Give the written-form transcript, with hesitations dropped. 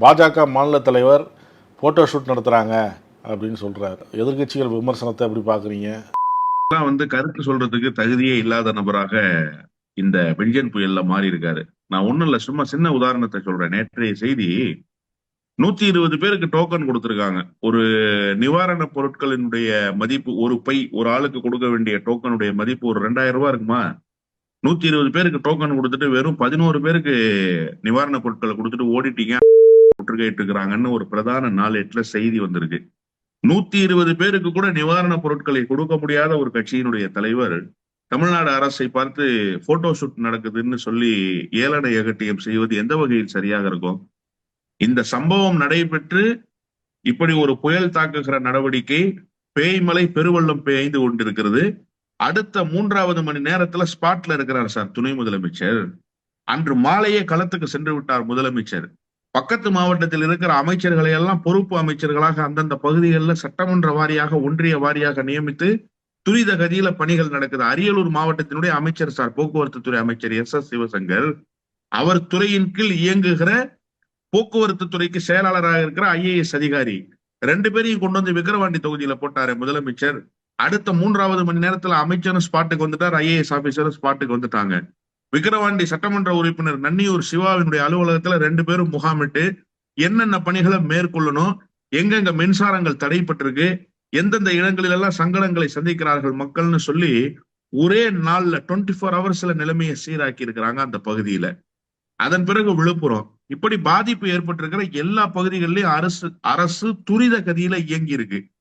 பாஜக மாநில தலைவர் ஃபோட்டோ ஷூட் நடத்துகிறாங்க அப்படின்னு சொல்கிறார். எதிர்க்கட்சிகள் விமர்சனத்தை எப்படி பார்க்குறீங்க? கருத்து சொல்றதுக்கு தகுதியே இல்லாத நபராக இந்த பெஞ்சன் புயல்ல மாறி இருக்காரு. நான் ஒண்ணும் இல்ல, சும்மா சின்ன உதாரணத்தை சொல்றேன். நேற்றைய செய்தி 120 பேருக்கு டோக்கன் கொடுத்திருக்காங்க. ஒரு நிவாரண பொருட்களினுடைய மதிப்பு, ஒரு பை ஒரு ஆளுக்கு கொடுக்க வேண்டிய டோக்கனுடைய மதிப்பு ஒரு 2000 ரூபாய் இருக்குமா? 120 பேருக்கு டோக்கன் கொடுத்துட்டு வெறும் 11 பேருக்கு நிவாரண பொருட்களை கொடுத்துட்டு ஓடிட்டீங்க, முற்றுகையிட்டு இருக்கிறாங்கன்னு ஒரு பிரதான நாளேட்டுல செய்தி வந்திருக்கு. 120 பேருக்கு கூட நிவாரண பொருட்களை கொடுக்க முடியாத ஒரு கட்சியினுடைய தலைவர் தமிழ்நாடு அரசை பார்த்து போட்டோ ஷூட் நடக்குதுன்னு சொல்லி ஏளன ஏகட்டியம் செய்வது எந்த வகையில் சரியாக இருக்கும்? இந்த சம்பவம் நடைபெற்று இப்படி ஒரு புயல் தாக்குகிற நடவடிக்கை, பேய்மலை பெருவெள்ளம் பெய்து கொண்டிருக்கிறது. அடுத்த 3வது மணி நேரத்துல ஸ்பாட்ல இருக்கிறார் சார் துணை முதலமைச்சர். அன்று மாலையே களத்துக்கு சென்று விட்டார் முதலமைச்சர். பக்கத்து மாவட்டத்தில் இருக்கிற அமைச்சர்களை எல்லாம் பொறுப்பு அமைச்சர்களாக அந்தந்த பகுதிகளில் சட்டமன்ற வாரியாக, ஒன்றிய வாரியாக நியமித்து துரித கதியில பணிகள் நடக்குது. அரியலூர் மாவட்டத்தினுடைய அமைச்சர் சார், போக்குவரத்து துறை அமைச்சர் எஸ் சிவசங்கர், அவர் துறையின் கீழ் இயங்குகிற போக்குவரத்து துறைக்கு செயலாளராக இருக்கிற ஐஏஎஸ் அதிகாரி 2 பேரையும் கொண்டு வந்து விக்கிரவாண்டி தொகுதியில போட்டாரு முதலமைச்சர். அடுத்த 3வது மணி நேரத்துல அமைச்சரும் ஸ்பாட்டுக்கு வந்துட்டார், ஐஏஎஸ் ஆபீசரும் ஸ்பாட்டுக்கு வந்துட்டாங்க. விக்கிரவாண்டி சட்டமன்ற உறுப்பினர் நன்னியூர் சிவாவினுடைய அலுவலகத்துல 2 பேரும் முகாமிட்டு என்னென்ன பணிகளை மேற்கொள்ளணும், எங்கெங்க மின்சாரங்கள் தடைப்பட்டிருக்கு, எந்தெந்த இடங்களில் எல்லாம் சங்கடங்களை சந்திக்கிறார்கள் மக்கள்னு சொல்லி ஒரே நாள்ல 24 ஹவர்ஸ்ல நிலைமையை சீராக்கி இருக்கிறாங்க அந்த பகுதியில. அதன் பிறகு விழுப்புரம், இப்படி பாதிப்பு ஏற்பட்டிருக்கிற எல்லா பகுதிகளிலும் அரசு துரித கதியில இயங்கி இருக்கு.